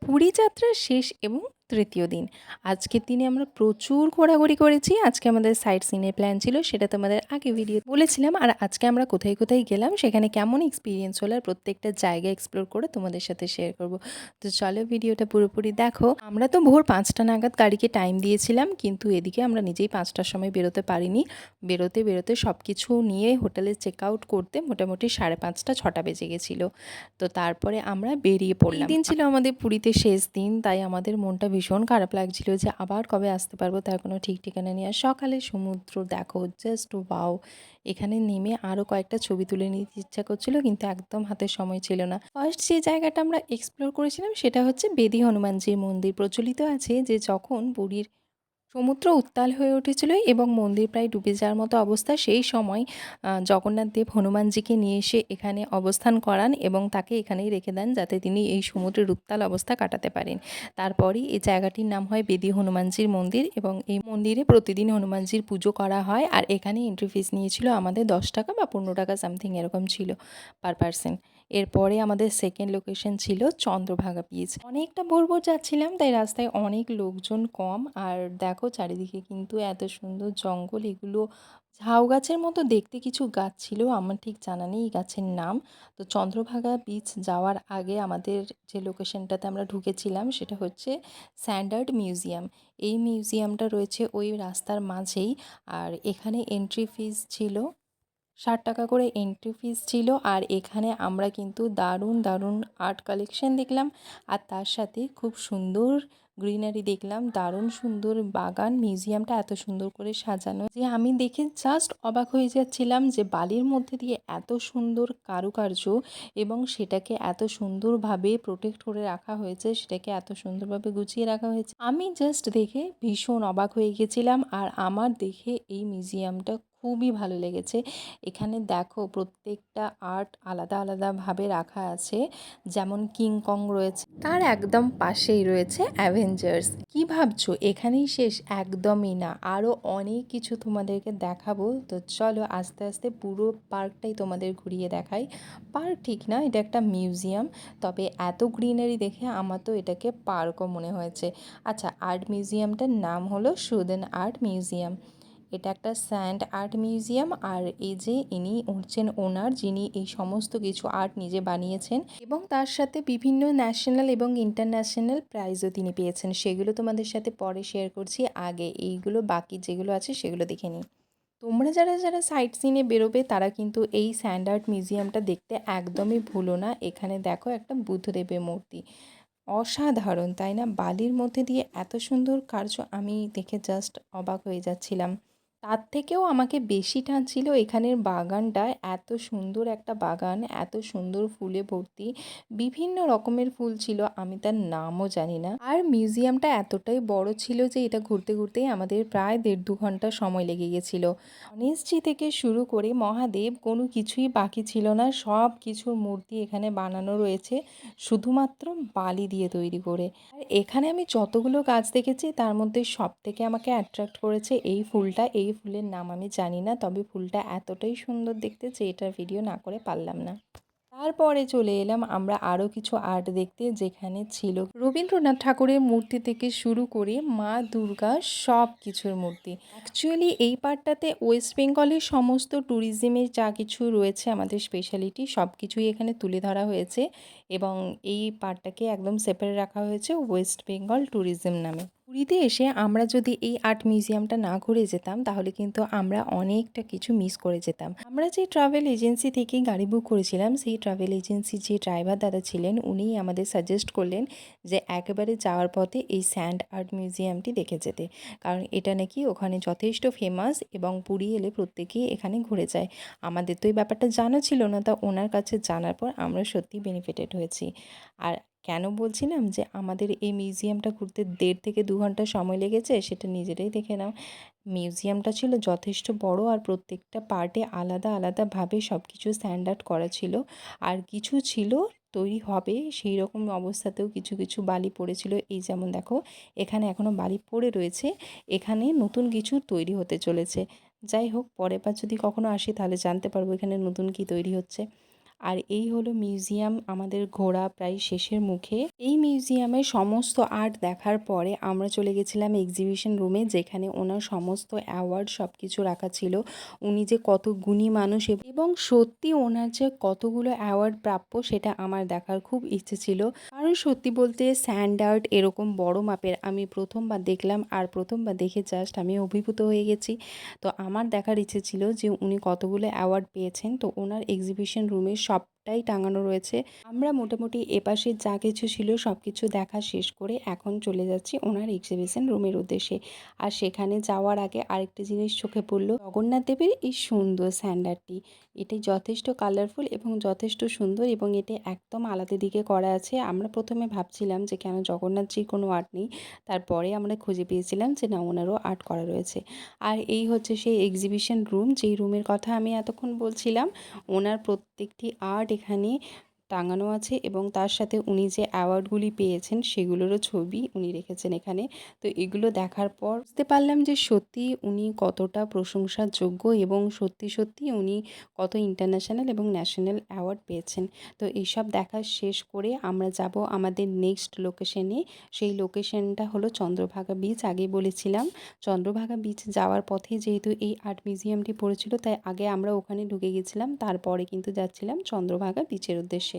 পুরী যাত্রার শেষ এবং তৃতীয় দিন। আজকের দিনে আমরা প্রচুর ঘোরাঘুরি করেছি। আজকে আমাদের সাইট সিনের প্ল্যান ছিল, সেটা তোমাদের আগে ভিডিও বলেছিলাম। আর আজকে আমরা কোথায় কোথায় গেলাম, সেখানে কেমন এক্সপিরিয়েন্স হলো, আর প্রত্যেকটা জায়গা এক্সপ্লোর করে তোমাদের সাথে শেয়ার করব। তো চলো ভিডিওটা পুরোপুরি দেখো। আমরা তো ভোর 5টা নাগাদ গাড়িকে টাইম দিয়েছিলাম, কিন্তু এদিকে আমরা নিজেই 5টার সময় বেরোতে পারিনি। বেরোতে বেরোতে সব কিছু নিয়ে হোটেলে চেক আউট করতে মোটামুটি 5:30 6টা বেজে গেছিলো। তো তারপরে আমরা বেরিয়ে পড়লাম। এই দিন ছিল আমাদের পুরীতে শেষ দিন, তাই আমাদের মনটা ভীষণ খারাপ লাগছিল যে আবার কবে আসতে পারবো তার কোনো ঠিক ঠিকানা নেই। আর সকালে সমুদ্র দেখো, জাস্ট ওয়াও। এখানে নেমে আরও কয়েকটা ছবি তুলে নিতে ইচ্ছা করছিল, কিন্তু একদম হাতে সময় ছিল না। ফার্স্ট যে জায়গাটা আমরা এক্সপ্লোর করেছিলাম সেটা হচ্ছে বেদি হনুমানজির মন্দির। প্রচলিত আছে যে যখন পুরীর সমুদ্র উত্তাল হয়ে উঠেছিল এবং মন্দির প্রায় ডুবে যাওয়ার মতো অবস্থা, সেই সময় জগন্নাথ দেব হনুমানজিকে নিয়ে এসে এখানে অবস্থান করান এবং তাকে এখানেই রেখে দেন যাতে তিনি এই সমুদ্রের উত্তাল অবস্থা কাটাতে পারেন। তারপরই এই জায়গাটির নাম হয় বেদি হনুমানজির মন্দির, এবং এই মন্দিরে প্রতিদিন হনুমানজির পুজো করা হয়। আর এখানে এন্ট্রি ফিস নিয়েছিল আমাদের 10 টাকা বা 15 টাকা সামথিং এরকম ছিল পার পারসন। এরপরে আমাদের সেকেন্ড লোকেশন ছিল চন্দ্রভাগা বিচ। অনেকটা ভোর ভোর যাচ্ছিলাম, তাই রাস্তায় অনেক লোকজন কম। আর দেখো চারিদিকে কিন্তু এত সুন্দর জঙ্গল, এগুলো ঝাউ গাছের মতো দেখতে কিছু গাছ ছিল, আমার ঠিক জানা নেই এই গাছের নাম। তো চন্দ্রভাগা বিচ যাওয়ার আগে আমাদের যে লোকেশনটাতে আমরা ঢুকেছিলাম সেটা হচ্ছে স্যান্ড আর্ট মিউজিয়াম। এই মিউজিয়ামটা রয়েছে ওই রাস্তার মাঝেই। আর এখানে এন্ট্রি ফিস ছিল 60 টাকা করে এন্ট্রি ফিস ছিল। আর এখানে আমরা কিন্তু দারুণ দারুণ আর্ট কালেকশন দেখলাম, আর তার সাথে খুব সুন্দর গ্রিনারি দেখলাম, দারুণ সুন্দর বাগান। মিউজিয়ামটা এত সুন্দর করে সাজানো যে আমি দেখে জাস্ট অবাক হয়ে যাচ্ছিলাম যে বালির মধ্যে দিয়ে এত সুন্দর কারুকার্য, এবং সেটাকে এত সুন্দরভাবে প্রোটেক্ট করে রাখা হয়েছে, সেটাকে এত সুন্দরভাবে গুছিয়ে রাখা হয়েছে। আমি জাস্ট দেখে ভীষণ অবাক হয়ে গেছিলাম। আর আমার দেখে এই মিউজিয়ামটা খুবই ভালো লেগেছে। এখানে দেখো প্রত্যেকটা আর্ট আলাদা আলাদাভাবে রাখা আছে। যেমন কিংকং রয়েছে, তার একদম পাশেই রয়েছে অ্যাভেঞ্জার্স। কি ভাবছো এখানেই শেষ? একদমই না, আরও অনেক কিছু তোমাদেরকে দেখাবো। তো চলো আস্তে আস্তে পুরো পার্কটাই তোমাদের ঘুরিয়ে দেখাই। পার্ক ঠিক না, এটা একটা মিউজিয়াম, তবে এত গ্রিনারি দেখে আমার তো এটাকে পার্কও মনে হয়েছে। আচ্ছা, আর্ট মিউজিয়ামটার নাম হলো সুদেন আর্ট মিউজিয়াম। এটা একটা স্যান্ড আর্ট মিউজিয়াম। আর এই যে ইনি হচ্ছেন ওনার, যিনি এই সমস্ত কিছু আর্ট নিজে বানিয়েছেন, এবং তার সাথে বিভিন্ন ন্যাশনাল এবং ইন্টারন্যাশনাল প্রাইজও তিনি পেয়েছেন। সেগুলো তোমাদের সাথে পরে শেয়ার করছি, আগে এইগুলো বাকি যেগুলো আছে সেগুলো দেখে নিই। তোমরা যারা যারা সাইট সিনে বেরোবে তারা কিন্তু এই স্যান্ড আর্ট মিউজিয়ামটা দেখতে একদমই ভুলো না। এখানে দেখো একটা বুদ্ধদেবের মূর্তি, অসাধারণ তাই না? বালির মধ্যে দিয়ে এত সুন্দর কার্য, আমি দেখে জাস্ট অবাক হয়ে যাচ্ছিলাম। তার থেকেও আমাকে বেশি টানছিল এখানের বাগানটা। এত সুন্দর একটা বাগান, এত সুন্দর ফুলে ভর্তি, বিভিন্ন রকমের ফুল ছিল, আমি তার নামও জানি না। আর মিউজিয়ামটা এতটাই বড় ছিল যে এটা ঘুরতে ঘুরতেই আমাদের প্রায় 1.5-2 ঘন্টা সময় লেগে গেছিল। গণেশজি থেকে শুরু করে মহাদেব কোনো কিছুই বাকি ছিল না, সব কিছুর মূর্তি এখানে বানানো রয়েছে শুধুমাত্র বালি দিয়ে তৈরি করে। আর এখানে আমি যতগুলো গাছ দেখেছি তার মধ্যে সব থেকে আমাকে অ্যাট্রাক্ট করেছে এই ফুলটা। এই ফুলের নাম আমি জানি না, তবে ফুলটা এতটাই সুন্দর দেখতে যে এটার ভিডিও না করে পারলাম না। তারপরে চলে এলাম আমরা আরও কিছু আর্ট দেখতে, যেখানে ছিল রবীন্দ্রনাথ ঠাকুরের মূর্তি থেকে শুরু করে মা দুর্গা সব কিছুর মূর্তি। অ্যাকচুয়ালি এই পার্টটাতে ওয়েস্ট বেঙ্গলের সমস্ত ট্যুরিজমের যা কিছু রয়েছে, আমাদের স্পেশালিটি সব কিছুই এখানে তুলে ধরা হয়েছে, এবং এই পার্টটাকে একদম সেপারেট রাখা হয়েছে ওয়েস্ট বেঙ্গল ট্যুরিজম নামে। পুরীতে এসে আমরা যদি এই আর্ট মিউজিয়ামটা না ঘুরে যেতাম তাহলে কিন্তু আমরা অনেকটা কিছু মিস করে যেতাম। আমরা যে ট্রাভেল এজেন্সি থেকে গাড়ি বুক করেছিলাম, সেই ট্রাভেল এজেন্সির যে ড্রাইভার দাদা ছিলেন, উনিই আমাদের সাজেস্ট করলেন যে একেবারে যাওয়ার পথে এই স্যান্ড আর্ট মিউজিয়ামটি দেখে যেতে, কারণ এটা নাকি ওখানে যথেষ্ট ফেমাস এবং পুরী এলে প্রত্যেকেই এখানে ঘুরে যায়। আমাদের তো এই ব্যাপারটা জানা ছিল না, তা ওনার কাছে জানার পর আমরা সত্যি বেনিফিটেড হয়েছি। আর কেন বলছিলাম যে আমাদের এই মিউজিয়ামটা ঘুরতে 1.5 থেকে 2 ঘন্টা সময় লেগেছে, সেটা নিজেরাই দেখে নাও। মিউজিয়ামটা ছিল যথেষ্ট বড়, আর প্রত্যেকটা পার্টে আলাদা আলাদাভাবে সব কিছু স্ট্যান্ডার্ড করা ছিল। আর কিছু ছিল তৈরি হবে সেই রকম অবস্থাতেও কিছু কিছু বালি পড়েছিল। এই যেমন দেখো, এখানে এখনও বালি পড়ে রয়েছে, এখানে নতুন কিছু তৈরি হতে চলেছে। যাই হোক, পরের বার যদি কখনো আসি তাহলে জানতে পারবো এখানে নতুন কি তৈরি হচ্ছে। আর এই হলো মিউজিয়াম, আমাদের ঘোরা প্রায় শেষের মুখে। এই মিউজিয়ামে সমস্ত আর্ট দেখার পরে আমরা চলে গেছিলাম এক্সিবিশন রুমে, যেখানে ওনার সমস্ত অ্যাওয়ার্ড সব কিছু রাখা ছিল। উনি যে কত গুণী মানুষ এবং সত্যি ওনার যে কতগুলো অ্যাওয়ার্ড প্রাপ্য সেটা আমার দেখার খুব ইচ্ছে ছিল। কারণ সত্যি বলতে স্যান্ড আর্ট এরকম বড় মাপের আমি প্রথমবার দেখলাম, আর প্রথমবার দেখে জাস্ট আমি অভিভূত হয়ে গেছি। তো আমার দেখার ইচ্ছে ছিল যে উনি কতগুলো অ্যাওয়ার্ড পেয়েছেন। তো ওনার এক্সিবিশন রুমে সবটাই টাঙানো রয়েছে। আমরা মোটামুটি এপাশে যা কিছু ছিল সব কিছু দেখা শেষ করে এখন চলে যাচ্ছি ওনার এক্সিবিশন রুমের উদ্দেশ্যে। আর সেখানে যাওয়ার আগে আরেকটা জিনিস চোখে পড়লো, জগন্নাথ দেবের এই সুন্দর স্যান্ডারটি। এটি যথেষ্ট কালারফুল এবং যথেষ্ট সুন্দর, এবং এটি একদম আলাদা দিকে করা আছে। আমরা প্রথমে ভাবছিলাম যে কেন জগন্নাথজির কোনো আর্ট নেই, তারপরে আমরা খুঁজে পেয়েছিলাম যে না, ওনারও আর্ট করা রয়েছে। আর এই হচ্ছে সেই এক্সিবিশন রুম, যেই রুমের কথা আমি এতক্ষণ বলছিলাম। ওনার প্রত্যেকটি আর্ট এখানে টাঙানো আছে, এবং তার সাথে উনি যে অ্যাওয়ার্ডগুলি পেয়েছেন সেগুলোরও ছবি উনি রেখেছেন এখানে। তো এগুলো দেখার পর বুঝতে পারলাম যে সত্যি উনি কতটা প্রশংসার যোগ্য, এবং সত্যি সত্যি উনি কত ইন্টারন্যাশনাল এবং ন্যাশনাল অ্যাওয়ার্ড পেয়েছেন। তো এইসব দেখা শেষ করে আমরা যাব আমাদের নেক্সট লোকেশনে। সেই লোকেশনটা হলো চন্দ্রভাগা বিচ। আগেই বলেছিলাম, চন্দ্রভাগা বিচ যাওয়ার পথে যেহেতু এই আর্ট মিউজিয়ামটি পড়েছিল, তাই আগে আমরা ওখানে ঢুকে গেছিলাম, তারপরে কিন্তু যাচ্ছিলাম চন্দ্রভাগা বিচের উদ্দেশ্যে।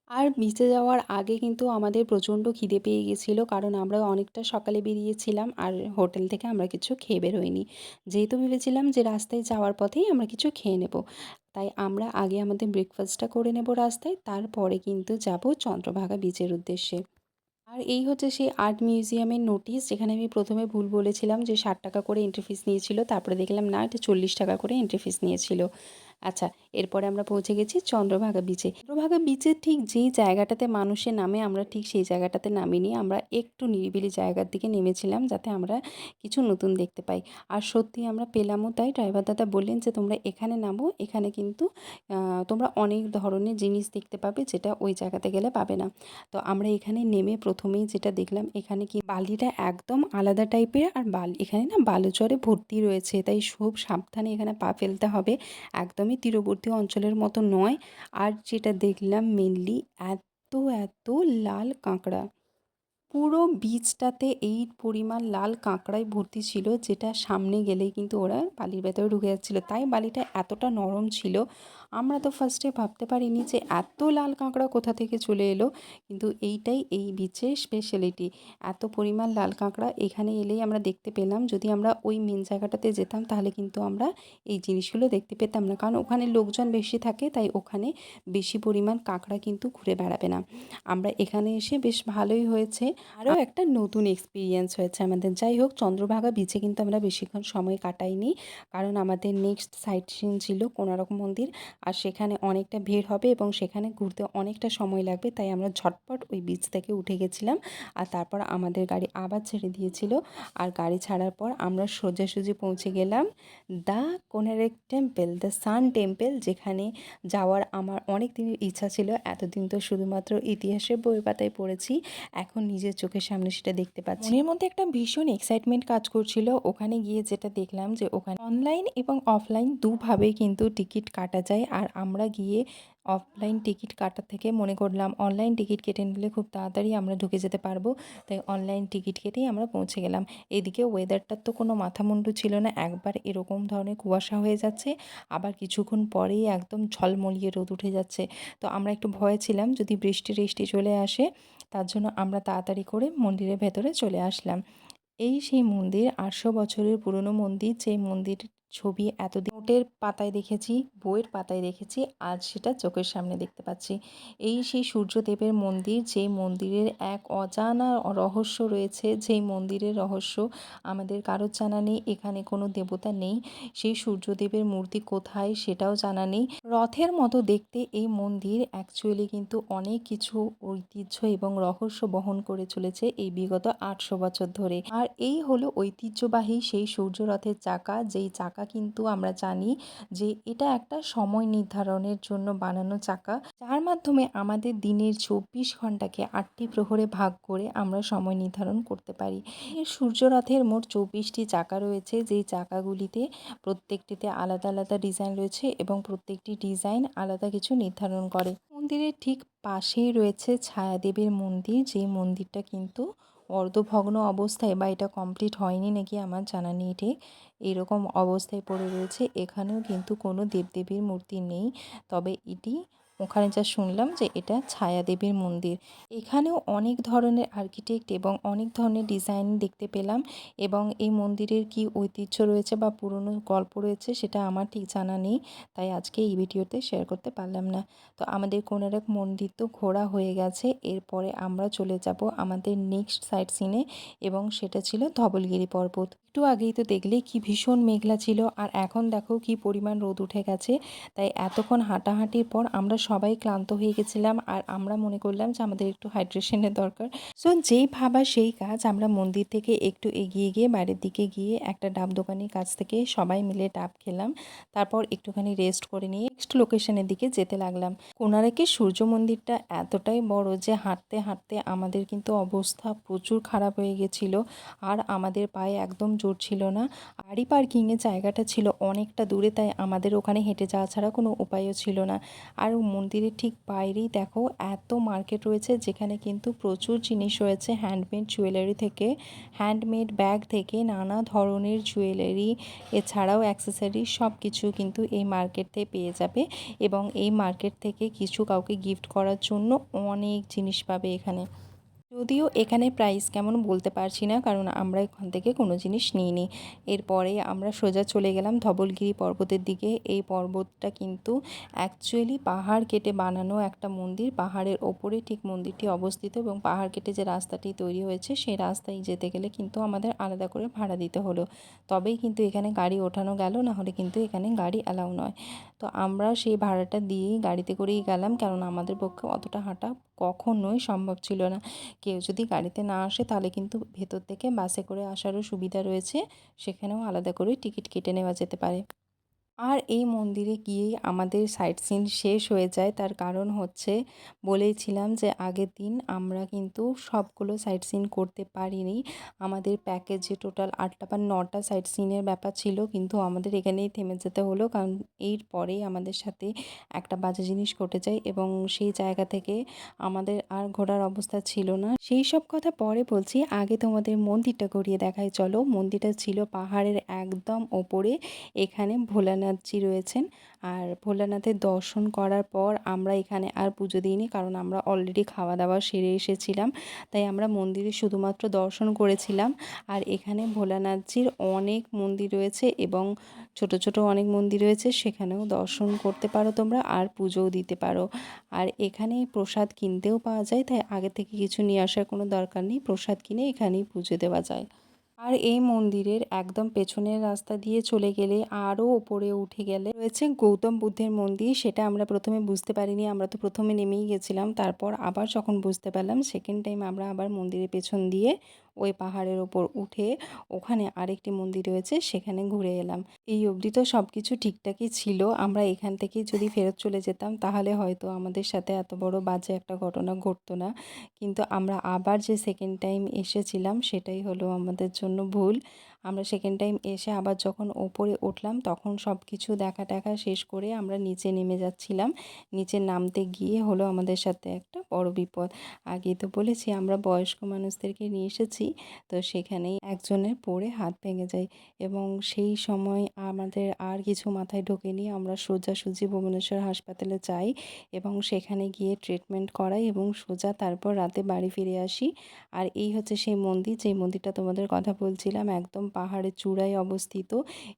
আর বিচে যাওয়ার আগে কিন্তু আমাদের প্রচণ্ড খিদে পেয়ে গেছিলো, কারণ আমরা অনেকটা সকালে বেরিয়েছিলাম আর হোটেল থেকে আমরা কিছু খেয়ে বেরোইনি। যেহেতু ভেবেছিলাম যে রাস্তায় যাওয়ার পথেই আমরা কিছু খেয়ে নেব, তাই আমরা আগে আমাদের ব্রেকফাস্টটা করে নেব রাস্তায়, তারপরে কিন্তু যাব চন্দ্রভাগা বিচের উদ্দেশ্যে। আর এই হচ্ছে সেই আর্ট মিউজিয়ামের নোটিশ, যেখানে আমি প্রথমে ভুল বলেছিলাম যে 60 টাকা করে এন্ট্রি ফিস নিয়েছিল, তারপরে দেখলাম না, এটা 40 টাকা করে এন্ট্রি ফিস নিয়েছিল। আচ্ছা, এরপরে আমরা পৌঁছে গেছি চন্দ্রভাগা বিচে। চন্দ্রভাগা বিচের ঠিক যেই জায়গাটাতে মানুষে নামে, আমরা ঠিক সেই জায়গাটাতে নামিনি। আমরা একটু নিরিবিলি জায়গার দিকে নেমেছিলাম, যাতে আমরা কিছু নতুন দেখতে পাই। আর সত্যি আমরা পেলামও তাই। ড্রাইভার দাদা বললেন যে তোমরা এখানে নামো, এখানে কিন্তু তোমরা অনেক ধরনের জিনিস দেখতে পাবে, যেটা ওই জায়গাতে গেলে পাবে না। তো আমরা এখানে নেমে প্রথমেই যেটা দেখলাম, এখানে কি বালিটা একদম আলাদা টাইপের, আর এখানে না বালুচরে ভর্তি রয়েছে, তাই খুব সাবধানে এখানে পা ফেলতে হবে। একদমই তীরবর্তী অঞ্চলের মতো নয়। আর যেটা দেখলাম মেনলি, এত এত লাল কাঁকড়া, পুরো বীচটাতে এই পরিমাণ লাল কাঁকড়ায় ভর্তি ছিল, যেটা সামনে গেলেই কিন্তু ওরা বালির ভেতরে ঢুকে যাচ্ছিলো। তাই বালিটা এতটা নরম ছিল, আমরা তো ফার্স্টে ভাবতে পারিনি যে এত লাল কাঁকড়া কোথা থেকে চলে এলো। কিন্তু এইটাই এই বিচের স্পেশালিটি, এত পরিমাণ লাল কাঁকড়া এখানে এলেই আমরা দেখতে পেলাম। যদি আমরা ওই মেন জায়গাটাতে যেতাম, তাহলে কিন্তু আমরা এই জিনিসগুলো দেখতে পেতাম না, কারণ ওখানে লোকজন বেশি থাকে, তাই ওখানে বেশি পরিমাণ কাঁকড়া কিন্তু ঘুরে বেড়াবে না। আমরা এখানে এসে বেশ ভালোই হয়েছে, আরও একটা নতুন এক্সপিরিয়েন্স হয়েছে আমাদের। যাই হোক, চন্দ্রভাগা বিচে কিন্তু আমরা বেশিক্ষণ সময় কাটাইনি, কারণ আমাদের নেক্সট সাইট সিন ছিল কোণারক মন্দির, আর সেখানে অনেকটা ভিড় হবে এবং সেখানে ঘুরতে অনেকটা সময় লাগবে, তাই আমরা ঝটপট ওই বিচ থেকে উঠে গেছিলাম। আর তারপর আমাদের গাড়ি আবার ছেড়ে দিয়েছিল, আর গাড়ি ছাড়ার পর আমরা সোজাসুজি পৌঁছে গেলাম the Konark temple, the sun temple, যেখানে যাওয়ার আমার অনেক দিনের ইচ্ছা ছিল। এতদিন তো শুধুমাত্র ইতিহাসের বই পাতায় পড়েছি, এখন নিজের চোখের সামনে সেটা দেখতে পাচ্ছি। মনের মধ্যে একটা ভীষণ এক্সাইটমেন্ট কাজ করছিল। ওখানে গিয়ে যেটা দেখলাম যে ওখানে অনলাইন এবং অফলাইন দুভাবেই কিন্তু টিকিট কাটা যায়, আর আমরা গিয়ে অফলাইন টিকিট কাটার থেকে মনে করলাম অনলাইন টিকিট কেটে নিলে খুব তাড়াতাড়ি আমরা ঢুকে যেতে পারবো, তাই অনলাইন টিকিট কেটেই আমরা পৌঁছে গেলাম। এদিকে ওয়েদারটার তো কোনো মাথামুন্ডু ছিল না, একবার এরকম ধরনের কুয়াশা হয়ে যাচ্ছে, আবার কিছুক্ষণ পরেই একদম ঝলমলিয়ে রোদ উঠে যাচ্ছে। তো আমরা একটু ভয় ছিলাম যদি বৃষ্টি টিষ্টি চলে আসে, তার জন্য আমরা তাড়াতাড়ি করে মন্দিরের ভেতরে চলে আসলাম। এই সেই মন্দির, 800 বছরের পুরনো মন্দির, যে মন্দির ছবি এতদিন নোটের পাতায় দেখেছি, বইয়ের পাতায় দেখেছি, আজ সেটা চোখের সামনে দেখতে পাচ্ছি। এই সেই সূর্যদেবের মন্দির, যে মন্দিরের এক অজানা রহস্য রয়েছে, যেই মন্দিরের রহস্য আমাদের কারোর জানা নেই। এখানে কোনো দেবতা নেই, সেই সূর্যদেবের মূর্তি কোথায় সেটাও জানা নেই। রথের মতো দেখতে এই মন্দির অ্যাকচুয়ালি কিন্তু অনেক কিছু ঐতিহ্য এবং রহস্য বহন করে চলেছে এই বিগত 800 বছর ধরে। আর এই হলো ঐতিহ্যবাহী সেই সূর্য রথের চাকা, যেই চাকা চাকা কিন্তু আমরা জানি যে এটা একটা সময় নির্ধারণের জন্য বানানো চাকা, যার মাধ্যমে আমাদের দিনের 24 ঘন্টাকে 8টি প্রহরে ভাগ করে আমরা সময় নির্ধারণ করতে পারি। এই সূর্যরথের মোট 24টি চাকা রয়েছে, যেই চাকাগুলিতে প্রত্যেকটিতে আলাদা আলাদা ডিজাইন রয়েছে এবং প্রত্যেকটি ডিজাইন আলাদা কিছু নির্ধারণ করে। মন্দিরের ঠিক পাশেই রয়েছে ছায়াদেবীর মন্দির, যেই মন্দিরটা কিন্তু অর্ধভগ্ন অবস্থায় বা এটা কমপ্লিট হয়নি নাকি আমার জানা নেই ঠিক, এরকম অবস্থায় পড়ে রয়েছে। এখানেও কিন্তু কোনো দেবদেবীর মূর্তি নেই, তবে এটি ওখানে যা শুনলাম যে এটা ছায়াদেবীর মন্দির। এখানেও অনেক ধরনের আর্কিটেক্ট এবং অনেক ধরনের ডিজাইন দেখতে পেলাম, এবং এই মন্দিরের কি ঐতিহ্য রয়েছে বা পুরনো গল্প রয়েছে সেটা আমার ঠিক জানা নেই, তাই আজকে এই ভিডিওতে শেয়ার করতে পারলাম না। তো আমাদের কোণারক মন্দির তো ঘোরা হয়ে গেছে, এরপরে আমরা চলে যাব আমাদের নেক্সট সাইট সিনে, এবং সেটা ছিল ধবলগিরি পর্বত। একটু আগেই তো দেখলে কি ভীষণ মেঘলা ছিল, আর এখন দেখো কি পরিমাণ রোদ উঠে গেছে। তাই এতক্ষণ হাঁটাহাঁটির পর আমরা সবাই ক্লান্ত হয়ে গেছিলাম, আর আমরা মনে করলাম যে আমাদের একটু হাইড্রেশনের দরকার। সো যেই ভাবা সেই কাজ, আমরা মন্দির থেকে একটু এগিয়ে গিয়ে বাইরের দিকে গিয়ে একটা ডাব দোকানের কাছ থেকে সবাই মিলে ডাব খেলাম, তারপর একটুখানি রেস্ট করে নিয়ে নেক্সট লোকেশনের দিকে যেতে লাগলাম। কোণারকের সূর্য মন্দিরটা এতটাই বড় যে হাঁটতে হাঁটতে আমাদের কিন্তু অবস্থা প্রচুর খারাপ হয়ে গেছিলো, আর আমাদের পায়ে একদম জোর ছিল না। গাড়ি পার্কিংয়ের জায়গাটা ছিল অনেকটা দূরে, তাই আমাদের ওখানে হেঁটে যাওয়া ছাড়া কোনো উপায়ও ছিল না। আর মন্দিরের ঠিক বাইরেই দেখো এত মার্কেট রয়েছে, যেখানে কিন্তু প্রচুর জিনিস রয়েছে, হ্যান্ডমেড জুয়েলারি থেকে হ্যান্ডমেড ব্যাগ থেকে নানা ধরনের জুয়েলারি, এছাড়াও অ্যাক্সেসরি সব কিছু কিন্তু এই মার্কেট থেকে পেয়ে যাবে। এবং এই মার্কেট থেকে কিছু কাউকে গিফট করার জন্য অনেক জিনিস পাবে এখানে। যদিও এখানে প্রাইস কেমন বলতে পারছি না, কারণ আমরা এখান থেকে কোনো জিনিস নিইনি। এরপরে আমরা সোজা চলে গেলাম ধবলগিরি পর্বতের দিকে। এই পর্বতটা কিন্তু অ্যাকচুয়ালি পাহাড় কেটে বানানো একটা মন্দির, পাহাড়ের ওপরে ঠিক মন্দিরটি অবস্থিত, এবং পাহাড় কেটে যে রাস্তাটি তৈরি হয়েছে সেই রাস্তায় যেতে গেলে কিন্তু আমাদের আলাদা করে ভাড়া দিতে হলো, তবেই কিন্তু এখানে গাড়ি ওঠানো গেল, না হলে কিন্তু এখানে গাড়ি অ্যালাউ নয়। তো আমরা সেই ভাড়াটা দিয়েই গাড়িতে করেই গেলাম, কারণ আমাদের পক্ষে অতটা হাঁটা কখনোই সম্ভব ছিল না। কেউ যদি গাড়িতে না আসে তাহলে কিন্তু ভেতর থেকে বাসে করে আসারও সুবিধা রয়েছে, সেখানেও আলাদা করে টিকিট কেটে নেওয়া যেতে পারে। আর এই মন্দিরে গিয়েই আমাদের সাইট সিন শেষ হয়ে যায়। তার কারণ হচ্ছে, বলেইছিলাম যে আগের দিন আমরা কিন্তু সবগুলো সাইট সিন করতে পারিনি। আমাদের প্যাকেজে টোটাল 8টা বা 9টা সাইট সিনের ব্যাপার ছিল, কিন্তু আমাদের এখানেই থেমে যেতে হলো, কারণ এর পরেই আমাদের সাথে একটা বাজে জিনিস ঘটে যায়, এবং সেই জায়গা থেকে আমাদের আর ঘোরার অবস্থা ছিল না। সেই সব কথা পরে বলছি, আগে তোমাদের মন্দিরটা ঘুরিয়ে দেখাই চলো। মন্দিরটা ছিল পাহাড়ের একদম ওপরে, এখানে ভোলানাথজি রয়েছেন। আর ভোলানাথের দর্শন করার পর আমরা এখানে আর পুজো দিইনি, কারণ আমরা অলরেডি খাওয়া দাওয়া সেরে এসেছিলাম, তাই আমরা মন্দিরে শুধুমাত্র দর্শন করেছিলাম। আর এখানে ভোলানাথজির অনেক মন্দির রয়েছে, এবং ছোট ছোট অনেক মন্দির রয়েছে, সেখানেও দর্শন করতে পারো তোমরা, আর পুজোও দিতে পারো। আর এখানে প্রসাদ কিনতেও পাওয়া যায়, তাই আগে থেকে কিছু নিয়ে আসার কোনো দরকার নেই, প্রসাদ কিনে এখানেই পুজো দেওয়া যায়। আর এই মন্দিরের একদম পেছনের রাস্তা দিয়ে চলে গেলে আরও ওপরে উঠে গেলে রয়েছে গৌতম বুদ্ধের মন্দির। সেটা আমরা প্রথমে বুঝতে পারিনি, আমরা তো প্রথমে নেমেই গেছিলাম, তারপর আবার যখন বুঝতে পারলাম সেকেন্ড টাইম আমরা আবার মন্দিরের পেছন দিয়ে ওই পাহাড়ের ওপর উঠে ওখানে আরেকটি মন্দির রয়েছে সেখানে ঘুরে এলাম। এই অবধি তো সব কিছু ঠিকঠাকই ছিল। আমরা এখান থেকে যদি ফেরত চলে যেতাম তাহলে হয়তো আমাদের সাথে এত বড় বাজে একটা ঘটনা ঘটতো না, কিন্তু আমরা আবার যে সেকেন্ড টাইম এসেছিলাম সেটাই হলো আমাদের জন্য ভুল। আমরা সেকেন্ড টাইম এসে আবার যখন ওপরে উঠলাম তখন সব কিছু দেখা টাকা শেষ করে আমরা নিচে নেমে যাচ্ছিলাম। নিচে নামতে গিয়ে হলো আমাদের সাথে একটা বড় বিপদ। আগেই তো বলেছি আমরা বয়স্ক মানুষদেরকে নিয়ে এসেছি, তো সেখানেই একজনের পড়ে হাত ভেঙে যায়, এবং সেই সময় আমাদের আর কিছু মাথায় ঢোকেনি। আমরা সোজাসুজি ভুবনেশ্বর হাসপাতালে যাই, এবং সেখানে গিয়ে ট্রিটমেন্ট করাই, এবং সোজা তারপর রাতে বাড়ি ফিরে আসি। আর এই হচ্ছে সেই মন্দির, যেই মন্দিরটা তোমাদের কথা বলছিলাম, একদম পাহাড়ের চূড়ায় অবস্থিত,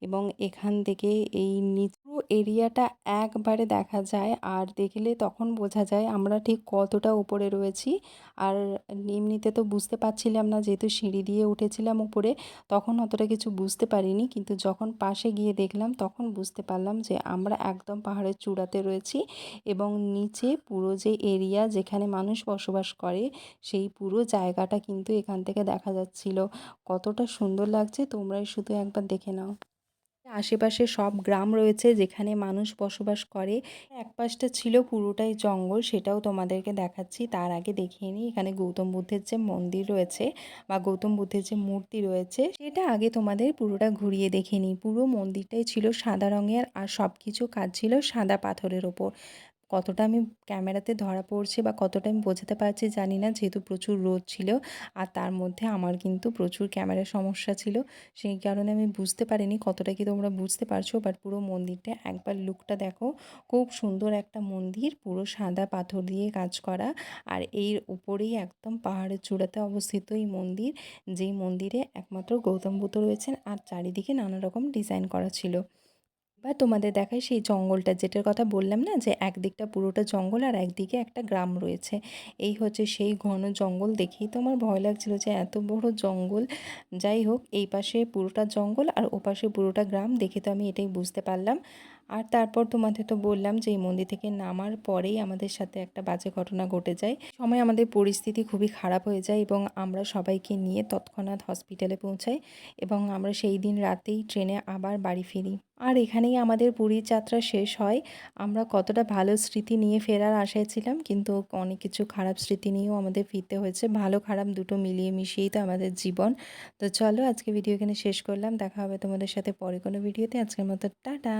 এবং এখান থেকে এই নিচু এরিয়াটা একবারে দেখা যায়। আর দেখলে তখন বোঝা যায় আমরা ঠিক কতটা উপরে রয়েছি। আর এমনিতে তো বুঝতে পারছিলাম না, যেহেতু সিঁড়ি দিয়ে উঠেছিলাম উপরে, তখন অতটা কিছু বুঝতে পারিনি, কিন্তু যখন পাশে গিয়ে দেখলাম তখন বুঝতে পারলাম যে আমরা একদম পাহাড়ের চূড়াতে রয়েছি, এবং নিচে পুরো যে এরিয়া যেখানে মানুষ বসবাস করে সেই পুরো জায়গাটা কিন্তু এখান থেকে দেখা যাচ্ছিল। কতটা সুন্দর লাগছে তোমরাই শুধু একবার দেখে নাও। আশেপাশে সব গ্রাম রয়েছে যেখানে মানুষ বসবাস করে। এক পাশটা ছিল পুরোটাই জঙ্গল, সেটাও তোমাদেরকে দেখাচ্ছি। তার আগে দেখিয়ে নিই এখানে গৌতম বুদ্ধের যে মন্দির রয়েছে বা গৌতম বুদ্ধের যে মূর্তি রয়েছে সেটা আগে তোমাদের পুরোটা ঘুরিয়ে দেখিয়ে নিই। পুরো মন্দিরটাই ছিল সাদা রঙের আর সব কিছু কাজ ছিল সাদা পাথরের ওপর। কতটা আমি ক্যামেরাতে ধরা পড়ছে বা কতটা আমি বোঝাতে পারছি জানি না, যেহেতু প্রচুর রোদ ছিল আর তার মধ্যে আমার কিন্তু প্রচুর ক্যামেরার সমস্যা ছিল, সেই কারণে আমি বুঝতে পারিনি কতটা কি তোমরা বুঝতে পারছো। বাট পুরো মন্দিরটা একবার লুকটা দেখো, খুব সুন্দর একটা মন্দির, পুরো সাদা পাথর দিয়ে কাজ করা। আর এর উপরেই একদম পাহাড়ের চূড়াতে অবস্থিত এই মন্দির, যেই মন্দিরে একমাত্র গৌতম বুদ্ধ রয়েছেন আর চারিদিকে নানা রকম ডিজাইন করা ছিল। এবার তোমাদের দেখাই সেই জঙ্গলটা, যেটার কথা বললাম না যে একদিকটা পুরোটা জঙ্গল আর একদিকে একটা গ্রাম রয়েছে। এই হচ্ছে সেই ঘন জঙ্গল, দেখেই তো আমার ভয় লাগছিল যে এত বড় জঙ্গল। যাই হোক, এই পাশে পুরোটা জঙ্গল আর ওপাশে পুরোটা গ্রাম, দেখে তো আমি এটাই বুঝতে পারলাম। আর তারপর তোমাদের তো বললাম যে এই মন্দির থেকে নামার পরেই আমাদের সাথে একটা বাজে ঘটনা ঘটে যায়। সময় আমাদের পরিস্থিতি খুবই খারাপ হয়ে যায় এবং আমরা সবাইকে নিয়ে তৎক্ষণাৎ হসপিটালে পৌঁছাই এবং আমরা সেই দিন রাতেই ট্রেনে আবার বাড়ি ফিরি। আর এখানেই আমাদের পুরীর যাত্রা শেষ হয়। আমরা কতটা ভালো স্মৃতি নিয়ে ফেরার আশায় ছিলাম, কিন্তু অনেক কিছু খারাপ স্মৃতি নিয়েও আমাদের ফিরতে হয়েছে। ভালো খারাপ দুটো মিলিয়ে মিশিয়েই তো আমাদের জীবন। তো চলো আজকে ভিডিও এখানে শেষ করলাম, দেখা হবে তোমাদের সাথে পরে কোনো ভিডিওতে। আজকের মতো টাটা।